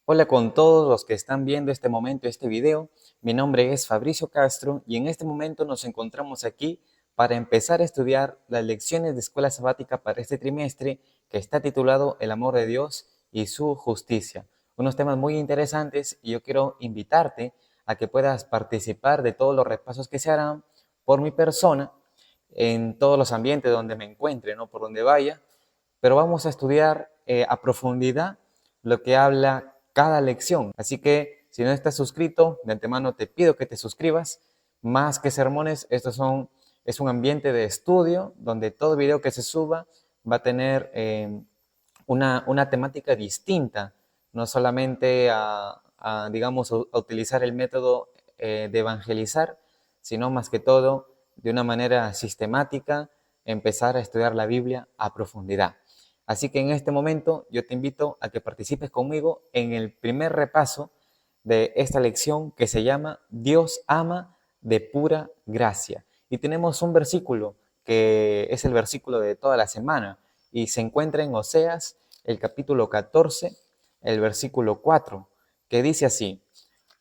Hola con todos los que están viendo este momento, este video. Mi nombre es Fabricio Castro y en este momento nos encontramos aquí para empezar a estudiar las lecciones de escuela sabática para este trimestre que está titulado El amor de Dios y su justicia. Unos temas muy interesantes y yo quiero invitarte a que puedas participar de todos los repasos que se harán por mi persona en todos los ambientes donde me encuentre, ¿no? Por donde vaya, pero vamos a estudiar a profundidad lo que habla cada lección. Así que si no estás suscrito, de antemano te pido que te suscribas. Más que sermones, es un ambiente de estudio donde todo video que se suba va a tener una temática distinta, no solamente digamos, a utilizar el método de evangelizar, sino más que todo de una manera sistemática, empezar a estudiar la Biblia a profundidad. Así que en este momento yo te invito a que participes conmigo en el primer repaso de esta lección que se llama Dios ama de pura gracia. Y tenemos un versículo que es el versículo de toda la semana y se encuentra en Oseas, el capítulo 14, el versículo 4, que dice así: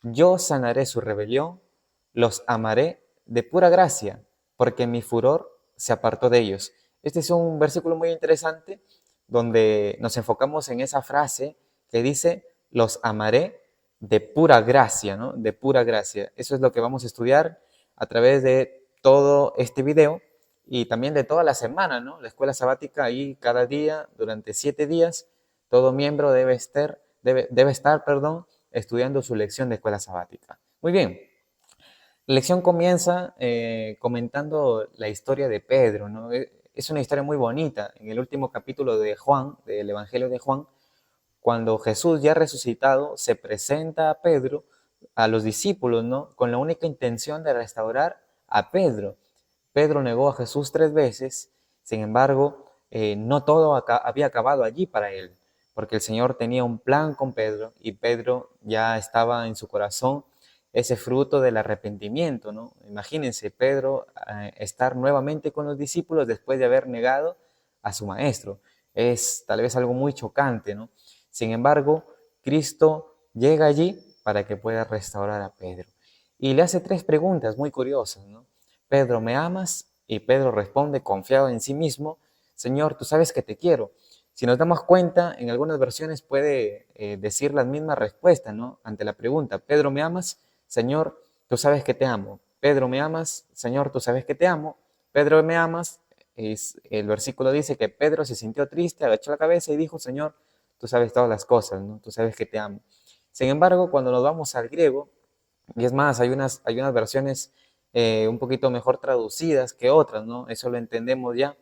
Yo sanaré su rebelión, los amaré de pura gracia, porque mi furor se apartó de ellos. Este es un versículo muy interesante donde nos enfocamos en esa frase que dice, los amaré de pura gracia, ¿no? De pura gracia. Eso es lo que vamos a estudiar a través de todo este video y también de toda la semana, ¿no? La escuela sabática ahí cada día, durante 7 días, todo miembro debe estar, estudiando su lección de escuela sabática. Muy bien, la lección comienza comentando la historia de Pedro, ¿no? Es una historia muy bonita. En el último capítulo de Juan, del Evangelio de Juan, cuando Jesús ya resucitado se presenta a Pedro, a los discípulos, ¿no? Con la única intención de restaurar a Pedro. Pedro negó a Jesús 3 veces, sin embargo, no todo había acabado allí para él, porque el Señor tenía un plan con Pedro y Pedro ya estaba en su corazón ese fruto del arrepentimiento, ¿no? Imagínense, Pedro estar nuevamente con los discípulos después de haber negado a su maestro. Es tal vez algo muy chocante, ¿no? Sin embargo, Cristo llega allí para que pueda restaurar a Pedro. Y le hace 3 preguntas muy curiosas, ¿no? Pedro, ¿me amas? Y Pedro responde confiado en sí mismo, Señor, tú sabes que te quiero. Si nos damos cuenta, en algunas versiones puede decir la misma respuesta, ¿no? Ante la pregunta, Pedro, ¿me amas? Señor, tú sabes que te amo. Pedro, ¿me amas? Señor, tú sabes que te amo. Pedro, ¿me amas? El versículo dice que Pedro se sintió triste, agachó la cabeza y dijo, Señor, tú sabes todas las cosas, ¿no? Tú sabes que te amo. Sin embargo, cuando nos vamos al griego, y es más, hay unas versiones un poquito mejor traducidas que otras, ¿no? Eso lo entendemos ya,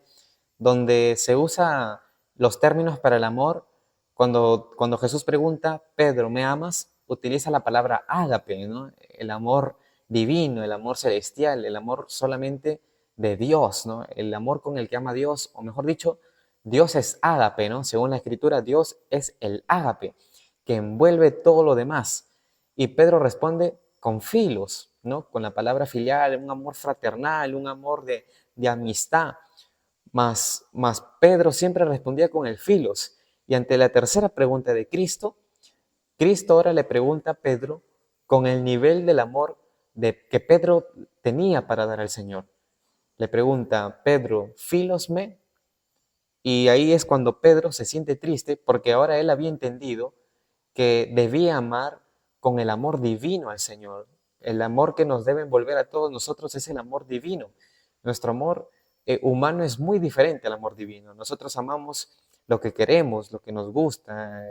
donde se usa los términos para el amor. Cuando Jesús pregunta, Pedro, ¿me amas? Utiliza la palabra ágape, ¿no? El amor divino, el amor celestial, el amor solamente de Dios, ¿no? El amor con el que ama a Dios, o mejor dicho, Dios es ágape, ¿no? Según la Escritura, Dios es el ágape, que envuelve todo lo demás. Y Pedro responde con filos, ¿no? Con la palabra filial, un amor fraternal, un amor de amistad. Mas Pedro siempre respondía con el filos. Y ante la tercera pregunta de Cristo, Cristo ahora le pregunta a Pedro con el nivel del amor que Pedro tenía para dar al Señor. Le pregunta, Pedro, ¿filos me? Y ahí es cuando Pedro se siente triste porque ahora él había entendido que debía amar con el amor divino al Señor. El amor que nos debe envolver a todos nosotros es el amor divino. Nuestro amor humano es muy diferente al amor divino. Nosotros amamos lo que queremos, lo que nos gusta,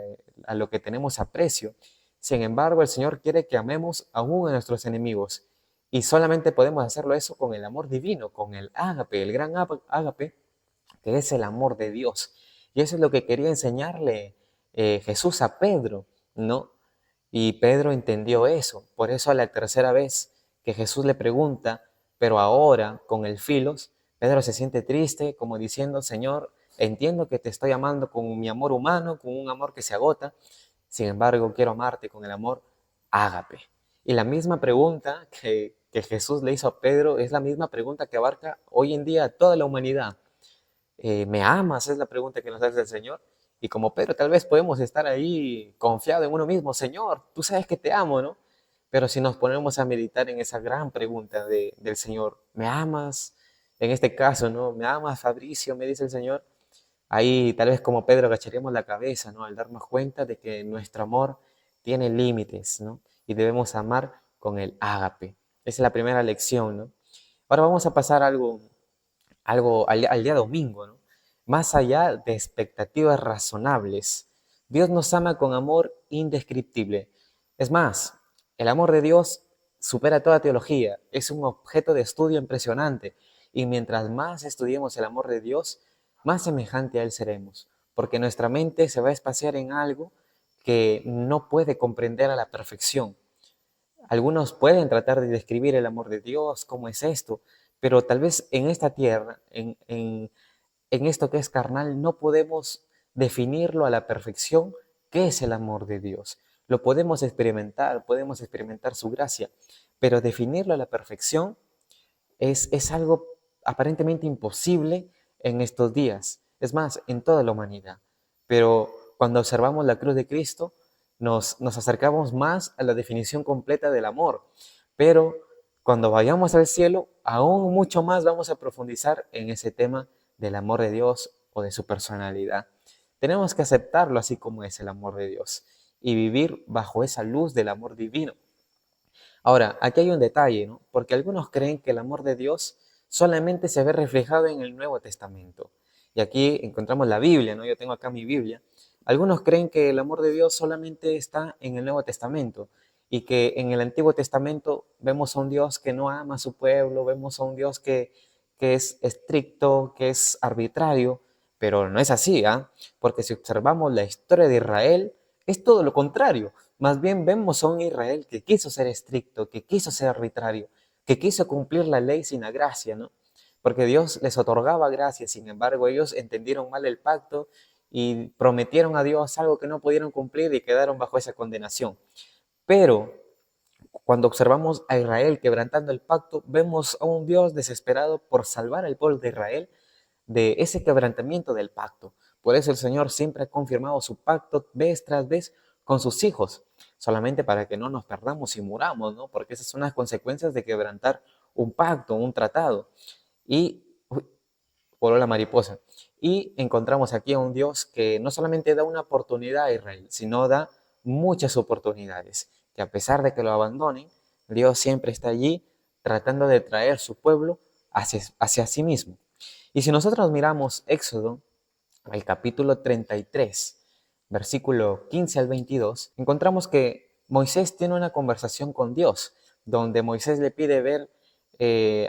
a lo que tenemos aprecio. Sin embargo, el Señor quiere que amemos aún a nuestros enemigos. Y solamente podemos hacerlo eso con el amor divino, con el ágape, el gran ágape, que es el amor de Dios. Y eso es lo que quería enseñarle Jesús a Pedro, ¿no? Y Pedro entendió eso. Por eso a la tercera vez que Jesús le pregunta, pero ahora con el filos, Pedro se siente triste, como diciendo, Señor, entiendo que te estoy amando con mi amor humano, con un amor que se agota. Sin embargo, quiero amarte con el amor ágape. Y la misma pregunta que Jesús le hizo a Pedro es la misma pregunta que abarca hoy en día a toda la humanidad. ¿Me amas? Es la pregunta que nos hace el Señor. Y como Pedro, tal vez podemos estar ahí confiado en uno mismo, Señor, tú sabes que te amo, ¿no? Pero si nos ponemos a meditar en esa gran pregunta del Señor, ¿me amas? En este caso, ¿no? ¿Me amas, Fabricio? Me dice el Señor. Ahí tal vez como Pedro agacharíamos la cabeza, ¿no? Al darnos cuenta de que nuestro amor tiene límites, ¿no? Y debemos amar con el ágape. Esa es la primera lección, ¿no? Ahora vamos a pasar algo al día domingo, ¿no? Más allá de expectativas razonables, Dios nos ama con amor indescriptible. Es más, el amor de Dios supera toda teología, es un objeto de estudio impresionante, y mientras más estudiemos el amor de Dios, más semejante a Él seremos, porque nuestra mente se va a espaciar en algo que no puede comprender a la perfección. Algunos pueden tratar de describir el amor de Dios, cómo es esto, pero tal vez en esta tierra, en esto que es carnal, no podemos definirlo a la perfección qué es el amor de Dios. Lo podemos experimentar su gracia, pero definirlo a la perfección es algo aparentemente imposible en estos días. Es más, en toda la humanidad. Pero cuando observamos la cruz de Cristo, nos acercamos más a la definición completa del amor. Pero cuando vayamos al cielo, aún mucho más vamos a profundizar en ese tema del amor de Dios o de su personalidad. Tenemos que aceptarlo así como es el amor de Dios y vivir bajo esa luz del amor divino. Ahora, aquí hay un detalle, ¿no? Porque algunos creen que el amor de Dios solamente se ve reflejado en el Nuevo Testamento. Y aquí encontramos la Biblia, ¿no? Yo tengo acá mi Biblia. Algunos creen que el amor de Dios solamente está en el Nuevo Testamento y que en el Antiguo Testamento vemos a un Dios que no ama a su pueblo, vemos a un Dios que es estricto, que es arbitrario, pero no es así, ¿ah? Porque si observamos la historia de Israel, es todo lo contrario. Más bien vemos a un Israel que quiso ser estricto, que quiso ser arbitrario, que quiso cumplir la ley sin la gracia, ¿no? Porque Dios les otorgaba gracia, sin embargo ellos entendieron mal el pacto y prometieron a Dios algo que no pudieron cumplir y quedaron bajo esa condenación. Pero cuando observamos a Israel quebrantando el pacto, vemos a un Dios desesperado por salvar al pueblo de Israel de ese quebrantamiento del pacto. Por eso el Señor siempre ha confirmado su pacto vez tras vez con sus hijos, solamente para que no nos perdamos y muramos, ¿no? Porque esas son las consecuencias de quebrantar un pacto, un tratado. Y, uy, voló la mariposa. Y encontramos aquí a un Dios que no solamente da una oportunidad a Israel, sino da muchas oportunidades, que a pesar de que lo abandonen, Dios siempre está allí tratando de traer su pueblo hacia sí mismo. Y si nosotros miramos Éxodo, el capítulo 33, versículo 15 al 22, encontramos que Moisés tiene una conversación con Dios, donde Moisés le pide ver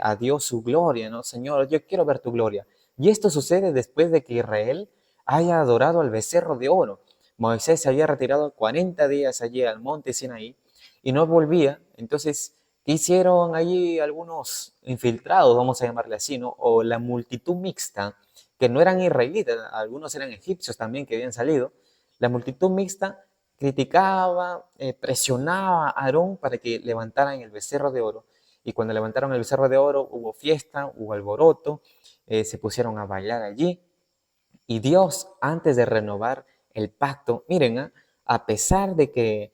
a Dios su gloria, ¿no? Señor, yo quiero ver tu gloria. Y esto sucede después de que Israel haya adorado al becerro de oro. Moisés se había retirado 40 días allí al monte Sinaí y no volvía. Entonces, ¿qué hicieron allí algunos infiltrados, vamos a llamarle así, ¿no? O la multitud mixta, que no eran israelitas, algunos eran egipcios también que habían salido. La multitud mixta criticaba, presionaba a Aarón para que levantaran el becerro de oro. Y cuando levantaron el becerro de oro hubo fiesta, hubo alboroto, se pusieron a bailar allí. Y Dios, antes de renovar el pacto, miren, a pesar de que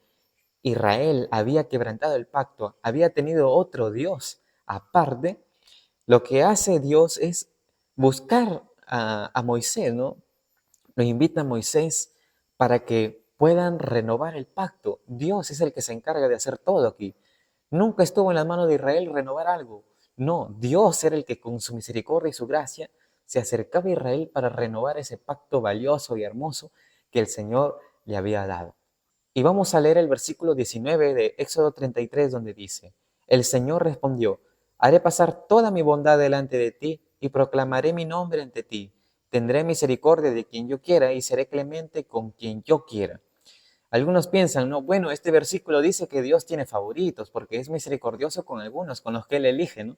Israel había quebrantado el pacto, había tenido otro Dios aparte, lo que hace Dios es buscar a Moisés, ¿no? Lo invita a Moisés para que puedan renovar el pacto. Dios es el que se encarga de hacer todo aquí. Nunca estuvo en las manos de Israel renovar algo. No, Dios era el que con su misericordia y su gracia se acercaba a Israel para renovar ese pacto valioso y hermoso que el Señor le había dado. Y vamos a leer el versículo 19 de Éxodo 33, donde dice, el Señor respondió, haré pasar toda mi bondad delante de ti y proclamaré mi nombre ante ti. Tendré misericordia de quien yo quiera y seré clemente con quien yo quiera. Algunos piensan, no, bueno, este versículo dice que Dios tiene favoritos porque es misericordioso con algunos, con los que Él elige, ¿no?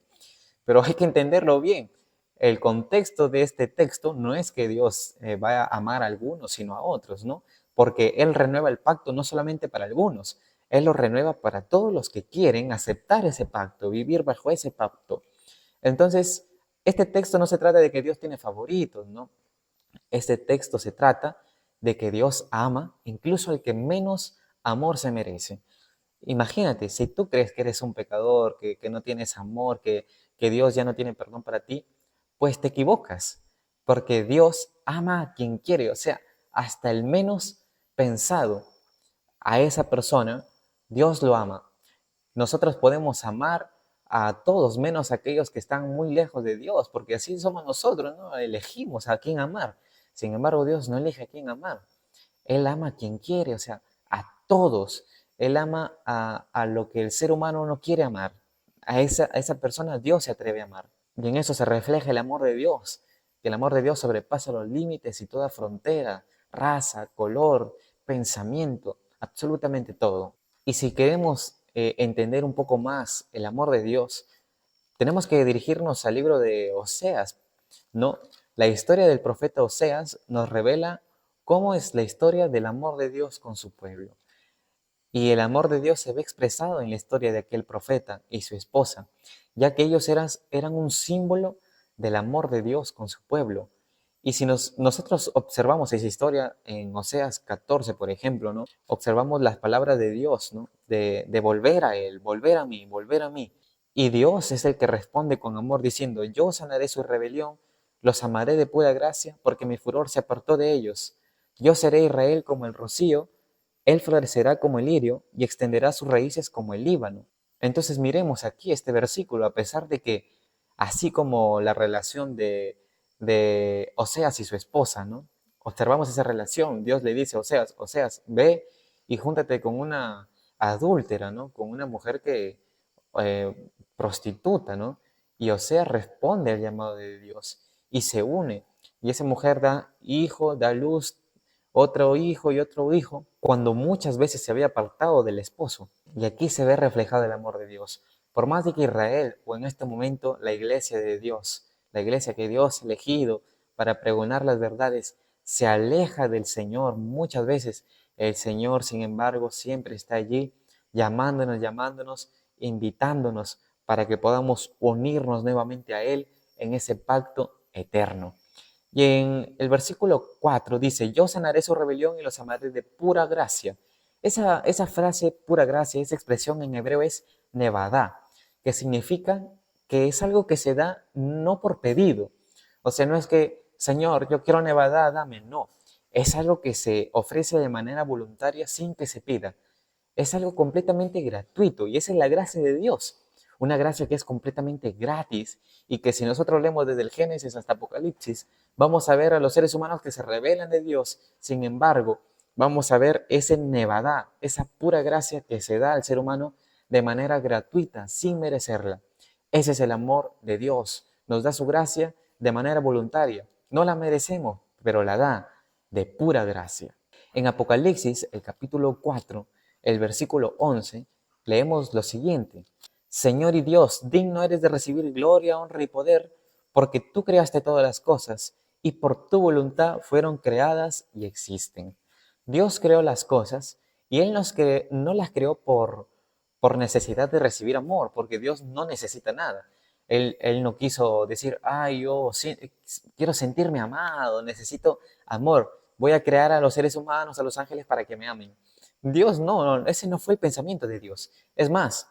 Pero hay que entenderlo bien. El contexto de este texto no es que Dios vaya a amar a algunos, sino a otros, ¿no? Porque Él renueva el pacto no solamente para algunos, Él lo renueva para todos los que quieren aceptar ese pacto, vivir bajo ese pacto. Entonces, este texto no se trata de que Dios tiene favoritos, ¿no? Este texto se trata de que Dios ama incluso al que menos amor se merece. Imagínate, si tú crees que eres un pecador, que no tienes amor, que Dios ya no tiene perdón para ti, pues te equivocas, porque Dios ama a quien quiere, o sea, hasta el menos pensado a esa persona, Dios lo ama. Nosotros podemos amar a todos, menos a aquellos que están muy lejos de Dios, porque así somos nosotros, ¿no? Elegimos a quién amar. Sin embargo, Dios no elige a quién amar. Él ama a quien quiere, o sea, a todos. Él ama a lo que el ser humano no quiere amar. A esa persona Dios se atreve a amar. Y en eso se refleja el amor de Dios. Que el amor de Dios sobrepasa los límites y toda frontera, raza, color, pensamiento, absolutamente todo. Y si queremos entender un poco más el amor de Dios, tenemos que dirigirnos al libro de Oseas, ¿no? La historia del profeta Oseas nos revela cómo es la historia del amor de Dios con su pueblo. Y el amor de Dios se ve expresado en la historia de aquel profeta y su esposa, ya que ellos eran un símbolo del amor de Dios con su pueblo. Y si nosotros observamos esa historia en Oseas 14, por ejemplo, ¿no? Observamos las palabras de Dios, ¿no? De volver a Él, volver a mí, volver a mí. Y Dios es el que responde con amor diciendo, yo sanaré su rebelión, los amaré de pura gracia, porque mi furor se apartó de ellos. Yo seré Israel como el rocío, él florecerá como el lirio y extenderá sus raíces como el Líbano. Entonces miremos aquí este versículo, a pesar de que, así como la relación de Oseas y su esposa, ¿no? Observamos esa relación. Dios le dice a Oseas, Oseas, ve y júntate con una adúltera, ¿no? Con una mujer que prostituta, ¿no? Y Oseas responde al llamado de Dios y se une. Y esa mujer da hijo, da luz, otro hijo y otro hijo, cuando muchas veces se había apartado del esposo. Y aquí se ve reflejado el amor de Dios. Por más de que Israel, o en este momento la iglesia de Dios, la iglesia que Dios ha elegido para pregonar las verdades, se aleja del Señor muchas veces, el Señor, sin embargo, siempre está allí llamándonos, llamándonos, invitándonos para que podamos unirnos nuevamente a Él en ese pacto eterno. Y en el versículo 4 dice, yo sanaré su rebelión y los amaré de pura gracia. Esa frase, pura gracia, esa expresión en hebreo es nevadá, que significa que es algo que se da no por pedido. O sea, no es que, Señor, yo quiero nevadá, dame. No, es algo que se ofrece de manera voluntaria sin que se pida. Es algo completamente gratuito y esa es la gracia de Dios. Una gracia que es completamente gratis y que si nosotros leemos desde el Génesis hasta Apocalipsis, vamos a ver a los seres humanos que se rebelan de Dios. Sin embargo, vamos a ver ese nevadá, esa pura gracia que se da al ser humano de manera gratuita, sin merecerla. Ese es el amor de Dios. Nos da su gracia de manera voluntaria. No la merecemos, pero la da de pura gracia. En Apocalipsis, el capítulo 4, el versículo 11, leemos lo siguiente. Señor y Dios, digno eres de recibir gloria, honra y poder, porque tú creaste todas las cosas y por tu voluntad fueron creadas y existen. Dios creó las cosas y Él no las creó por necesidad de recibir amor, porque Dios no necesita nada. Él no quiso decir, ay, yo quiero sentirme amado, necesito amor, voy a crear a los seres humanos, a los ángeles para que me amen. Dios no, ese no fue el pensamiento de Dios. Es más,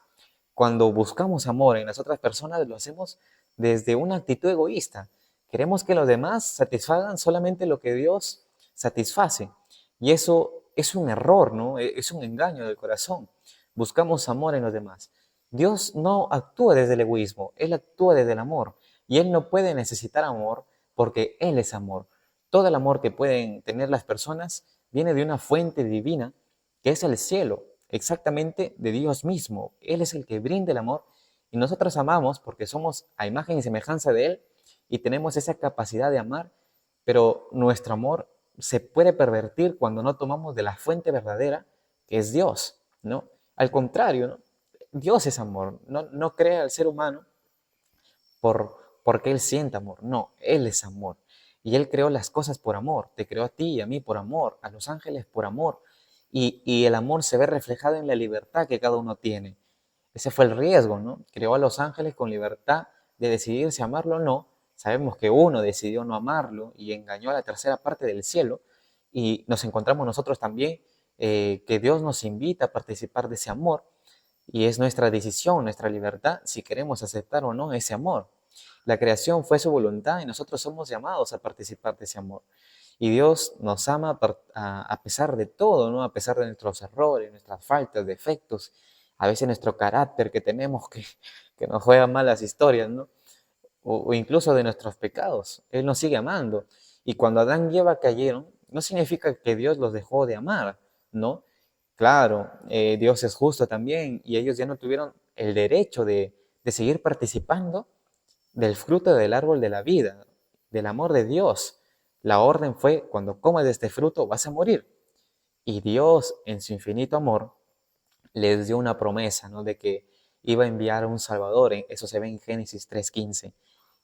cuando buscamos amor en las otras personas, lo hacemos desde una actitud egoísta. Queremos que los demás satisfagan solamente lo que Dios satisface. Y eso es un error, ¿no? Es un engaño del corazón. Buscamos amor en los demás. Dios no actúa desde el egoísmo, Él actúa desde el amor. Y Él no puede necesitar amor porque Él es amor. Todo el amor que pueden tener las personas viene de una fuente divina que es el cielo, exactamente de Dios mismo. Él es el que brinda el amor y nosotros amamos porque somos a imagen y semejanza de Él y tenemos esa capacidad de amar, pero nuestro amor se puede pervertir cuando no tomamos de la fuente verdadera que es Dios, ¿no? Al contrario, ¿no? Dios es amor, no crea al ser humano porque Él siente amor, no, Él es amor. Y Él creó las cosas por amor, te creó a ti y a mí por amor, a los ángeles por amor. Y el amor se ve reflejado en la libertad que cada uno tiene. Ese fue el riesgo, ¿no? Creó a los ángeles con libertad de decidir si amarlo o no. Sabemos que uno decidió no amarlo y engañó a la tercera parte del cielo. y nos encontramos nosotros también que Dios nos invita a participar de ese amor y es nuestra decisión, nuestra libertad, si queremos aceptar o no ese amor. La creación fue su voluntad y nosotros somos llamados a participar de ese amor. Y Dios nos ama a pesar de todo, ¿no? A pesar de nuestros errores, nuestras faltas, defectos, a veces nuestro carácter que tenemos que nos juega malas historias, ¿no? O incluso de nuestros pecados. Él nos sigue amando. Y cuando Adán y Eva cayeron, no significa que Dios los dejó de amar, ¿no? Claro, Dios es justo también y ellos ya no tuvieron el derecho de seguir participando del fruto del árbol de la vida, del amor de Dios. La orden fue, cuando comas de este fruto vas a morir. Y Dios, en su infinito amor, les dio una promesa, ¿no? De que iba a enviar a un Salvador. Eso se ve en Génesis 3:15.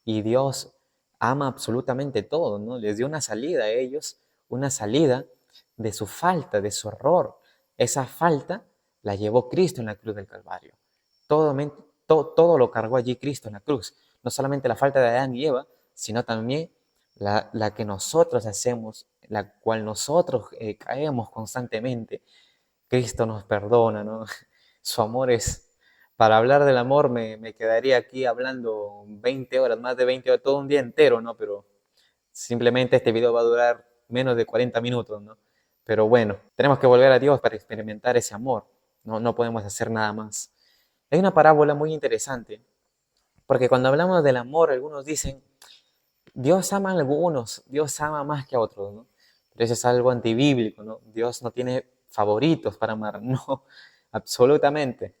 Y Dios ama absolutamente todo, ¿no? Les dio una salida a ellos, una salida de su falta, de su error. Esa falta la llevó Cristo en la cruz del Calvario. Todo lo cargó allí Cristo en la cruz. No solamente la falta de Adán y Eva, sino también la que nosotros hacemos, la cual nosotros caemos constantemente. Cristo nos perdona, ¿no? Su amor es, para hablar del amor me quedaría aquí hablando 20 horas, más de 20 horas, todo un día entero, ¿no? Pero simplemente este video va a durar menos de 40 minutos, ¿no? Pero bueno, tenemos que volver a Dios para experimentar ese amor, no podemos hacer nada más. Hay una parábola muy interesante, porque cuando hablamos del amor, algunos dicen, Dios ama a algunos, Dios ama más que a otros, ¿no? Pero eso es algo antibíblico, ¿no? Dios no tiene favoritos para amar, no, absolutamente.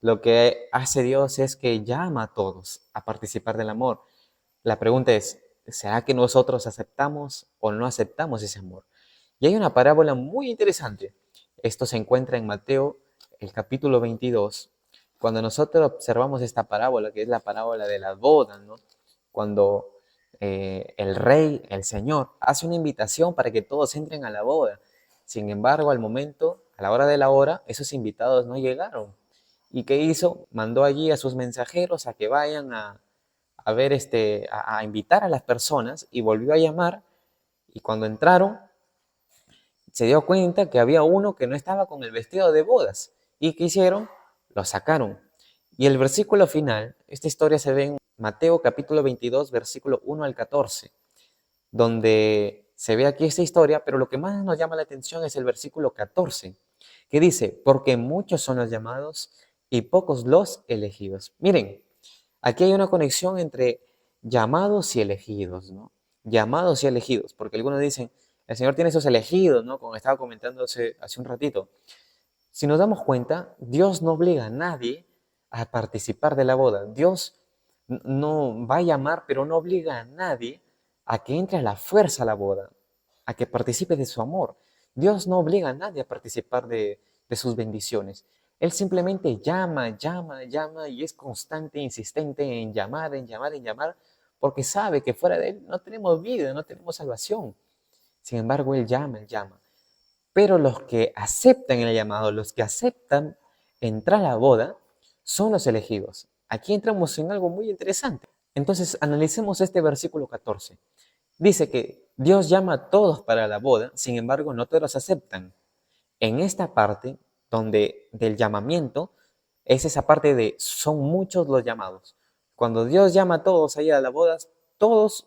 Lo que hace Dios es que llama a todos a participar del amor. La pregunta es, ¿será que nosotros aceptamos o no aceptamos ese amor? Y hay una parábola muy interesante. Esto se encuentra en Mateo, el capítulo 22. Cuando nosotros observamos esta parábola, que es la parábola de las bodas, ¿no? Cuando el rey, el Señor, hace una invitación para que todos entren a la boda. Sin embargo, al momento, a la hora de la hora, esos invitados no llegaron. ¿Y qué hizo? Mandó allí a sus mensajeros a que vayan a ver, a invitar a las personas y volvió a llamar. Y cuando entraron, se dio cuenta que había uno que no estaba con el vestido de bodas. ¿Y qué hicieron? Lo sacaron. Y el versículo final, esta historia se ve en Mateo capítulo 22, versículo 1 al 14, donde se ve aquí esta historia, pero lo que más nos llama la atención es el versículo 14, que dice, porque muchos son los llamados y pocos los elegidos. Miren, aquí hay una conexión entre llamados y elegidos, ¿no? Llamados y elegidos, porque algunos dicen, el Señor tiene esos elegidos, ¿no? Como estaba comentando hace un ratito. Si nos damos cuenta, Dios no obliga a nadie a participar de la boda. Dios no va a llamar, pero no obliga a nadie a que entre a la fuerza a la boda, a que participe de su amor. Dios no obliga a nadie a participar de sus bendiciones. Él simplemente llama, llama, llama y es constante e insistente en llamar, en llamar, en llamar, porque sabe que fuera de Él no tenemos vida, no tenemos salvación. Sin embargo, Él llama, Él llama. Pero los que aceptan el llamado, los que aceptan entrar a la boda, son los elegidos. Aquí entramos en algo muy interesante. Entonces, analicemos este versículo 14. Dice que Dios llama a todos para la boda, sin embargo, no todos aceptan. En esta parte, donde del llamamiento, es esa parte de son muchos los llamados. Cuando Dios llama a todos allá a la boda, todos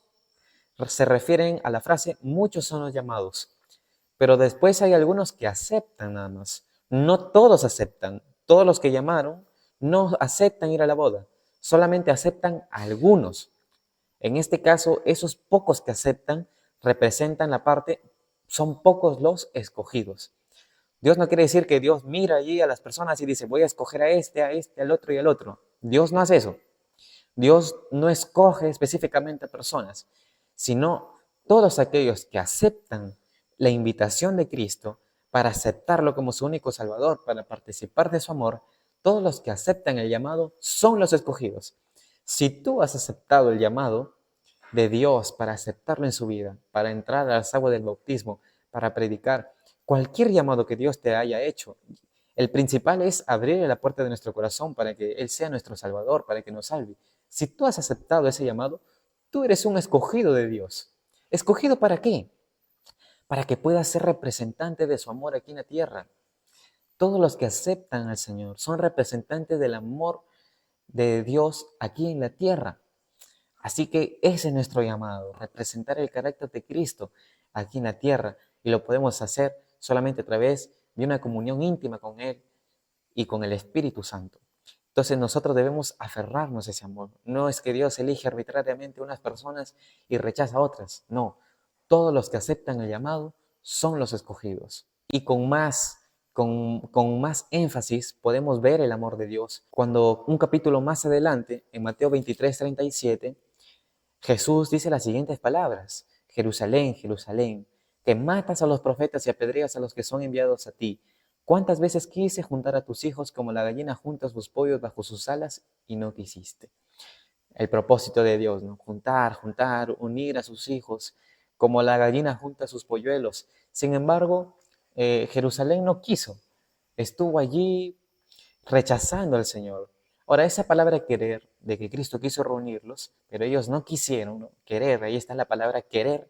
se refieren a la frase muchos son los llamados. Pero después hay algunos que aceptan nada más. No todos aceptan. Todos los que llamaron no aceptan ir a la boda. Solamente aceptan algunos. En este caso, esos pocos que aceptan representan la parte, son pocos los escogidos. Dios no quiere decir que Dios mira allí a las personas y dice, voy a escoger a este, al otro y al otro. Dios no hace eso. Dios no escoge específicamente a personas, sino todos aquellos que aceptan la invitación de Cristo para aceptarlo como su único Salvador, para participar de su amor, todos los que aceptan el llamado son los escogidos. Si tú has aceptado el llamado de Dios para aceptarlo en su vida, para entrar a las aguas del bautismo, para predicar, cualquier llamado que Dios te haya hecho, el principal es abrir la puerta de nuestro corazón para que Él sea nuestro Salvador, para que nos salve. Si tú has aceptado ese llamado, tú eres un escogido de Dios. ¿Escogido para qué? para que pueda ser representante de su amor aquí en la tierra. Todos los que aceptan al Señor son representantes del amor de Dios aquí en la tierra. Así que ese es nuestro llamado, representar el carácter de Cristo aquí en la tierra. Y lo podemos hacer solamente a través de una comunión íntima con Él y con el Espíritu Santo. Entonces nosotros debemos aferrarnos a ese amor. No es que Dios elige arbitrariamente unas personas y rechaza a otras. No, todos los que aceptan el llamado son los escogidos. Y con más énfasis podemos ver el amor de Dios. Cuando un capítulo más adelante, en Mateo 23:37, Jesús dice las siguientes palabras: Jerusalén, Jerusalén, que matas a los profetas y apedreas a los que son enviados a ti. ¿Cuántas veces quise juntar a tus hijos como la gallina junta sus pollos bajo sus alas y no quisiste? El propósito de Dios, ¿no? Juntar, unir a sus hijos como la gallina junta sus polluelos. Sin embargo, Jerusalén no quiso. Estuvo allí rechazando al Señor. Ahora, esa palabra querer, de que Cristo quiso reunirlos, pero ellos no quisieron, ¿no? Querer, ahí está la palabra querer.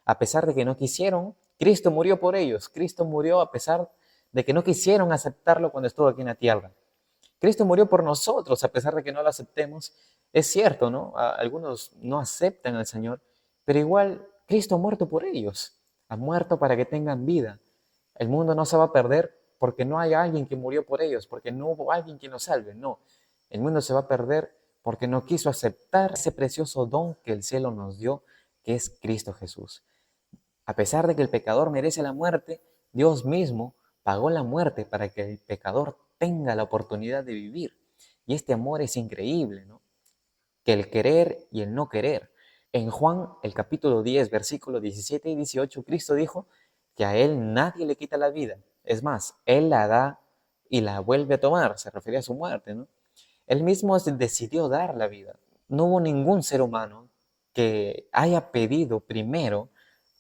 A pesar de que no quisieron, Cristo murió por ellos. Cristo murió a pesar de que no quisieron aceptarlo cuando estuvo aquí en la tierra. Cristo murió por nosotros, a pesar de que no lo aceptemos. Es cierto, ¿no? Algunos no aceptan al Señor, pero igual Cristo ha muerto por ellos. Ha muerto para que tengan vida. El mundo no se va a perder porque no hay alguien que murió por ellos, porque no hubo alguien que los salve. No, el mundo se va a perder porque no quiso aceptar ese precioso don que el cielo nos dio, que es Cristo Jesús. A pesar de que el pecador merece la muerte, Dios mismo pagó la muerte para que el pecador tenga la oportunidad de vivir. Y este amor es increíble, ¿no? Que el querer y el no querer. En Juan, el capítulo 10, versículos 17 y 18, Cristo dijo que a Él nadie le quita la vida. Es más, Él la da y la vuelve a tomar. Se refería a su muerte, ¿no? Él mismo decidió dar la vida. No hubo ningún ser humano que haya pedido primero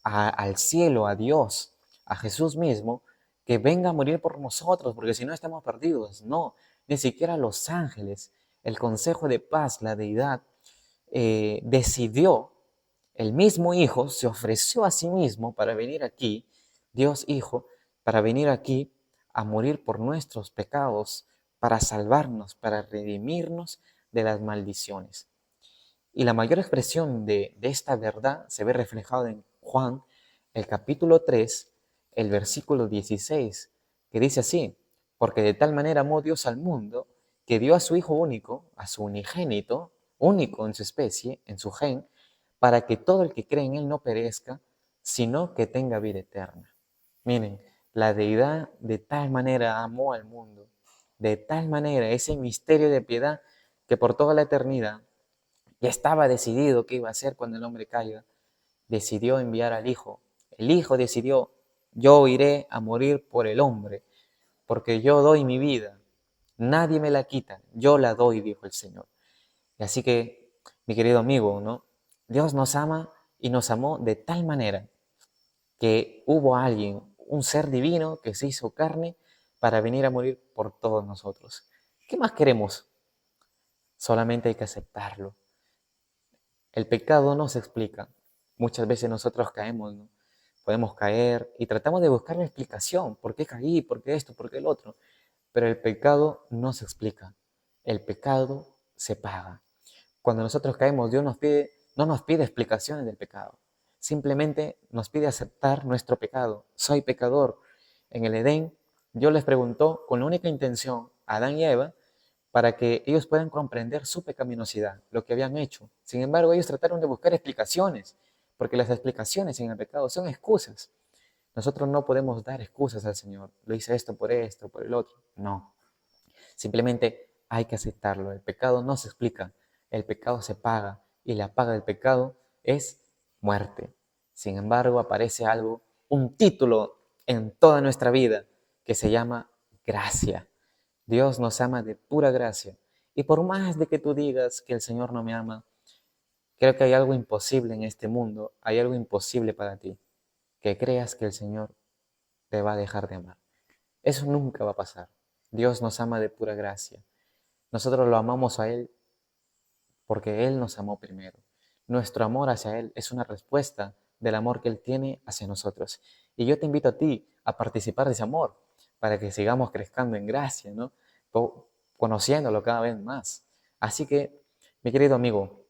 al cielo, a Dios, a Jesús mismo, que venga a morir por nosotros, porque si no estamos perdidos. No, ni siquiera los ángeles, el Consejo de Paz, la deidad, decidió, el mismo Hijo se ofreció a sí mismo para venir aquí, Dios Hijo, para venir aquí a morir por nuestros pecados, para salvarnos, para redimirnos de las maldiciones. Y la mayor expresión de esta verdad se ve reflejada en Juan, el capítulo 3, el versículo 16, que dice así: porque de tal manera amó Dios al mundo, que dio a su Hijo único, a su unigénito, único en su especie, en su gen, para que todo el que cree en Él no perezca, sino que tenga vida eterna. Miren, la deidad de tal manera amó al mundo, de tal manera, ese misterio de piedad que por toda la eternidad ya estaba decidido qué iba a hacer cuando el hombre caiga. Decidió enviar al Hijo. El Hijo decidió: yo iré a morir por el hombre, porque yo doy mi vida. Nadie me la quita, yo la doy, dijo el Señor. Y así que, mi querido amigo, ¿no? Dios nos ama y nos amó de tal manera que hubo alguien, un ser divino que se hizo carne para venir a morir por todos nosotros. ¿Qué más queremos? Solamente hay que aceptarlo. El pecado no se explica. Muchas veces nosotros caemos, ¿no? Podemos caer y tratamos de buscar la explicación. ¿Por qué caí? ¿Por qué esto? ¿Por qué el otro? Pero el pecado no se explica. El pecado se paga. Cuando nosotros caemos, Dios no nos pide explicaciones del pecado. Simplemente nos pide aceptar nuestro pecado. Soy pecador. En el Edén, Dios les preguntó con la única intención a Adán y a Eva para que ellos puedan comprender su pecaminosidad, lo que habían hecho. Sin embargo, ellos trataron de buscar explicaciones, porque las explicaciones en el pecado son excusas. Nosotros no podemos dar excusas al Señor. Lo hice esto, por el otro. No. Simplemente hay que aceptarlo. El pecado no se explica. El pecado se paga. Y la paga del pecado es muerte. Sin embargo, aparece algo, un título en toda nuestra vida que se llama gracia. Dios nos ama de pura gracia. Y por más de que tú digas que el Señor no me ama, creo que hay algo imposible en este mundo, hay algo imposible para ti, que creas que el Señor te va a dejar de amar. Eso nunca va a pasar. Dios nos ama de pura gracia. Nosotros lo amamos a Él porque Él nos amó primero. Nuestro amor hacia Él es una respuesta del amor que Él tiene hacia nosotros. Y yo te invito a ti a participar de ese amor para que sigamos creciendo en gracia, ¿no? Conociéndolo cada vez más. Así que, mi querido amigo,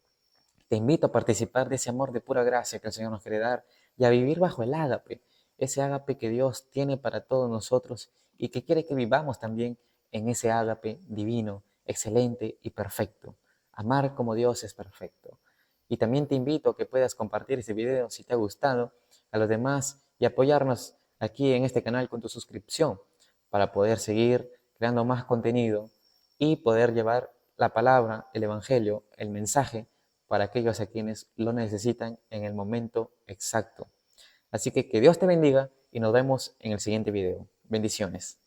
te invito a participar de ese amor de pura gracia que el Señor nos quiere dar y a vivir bajo el ágape, ese ágape que Dios tiene para todos nosotros y que quiere que vivamos también en ese ágape divino, excelente y perfecto. Amar como Dios es perfecto. Y también te invito a que puedas compartir este video si te ha gustado a los demás y apoyarnos aquí en este canal con tu suscripción para poder seguir creando más contenido y poder llevar la palabra, el evangelio, el mensaje para aquellos a quienes lo necesitan en el momento exacto. Así que Dios te bendiga y nos vemos en el siguiente video. Bendiciones.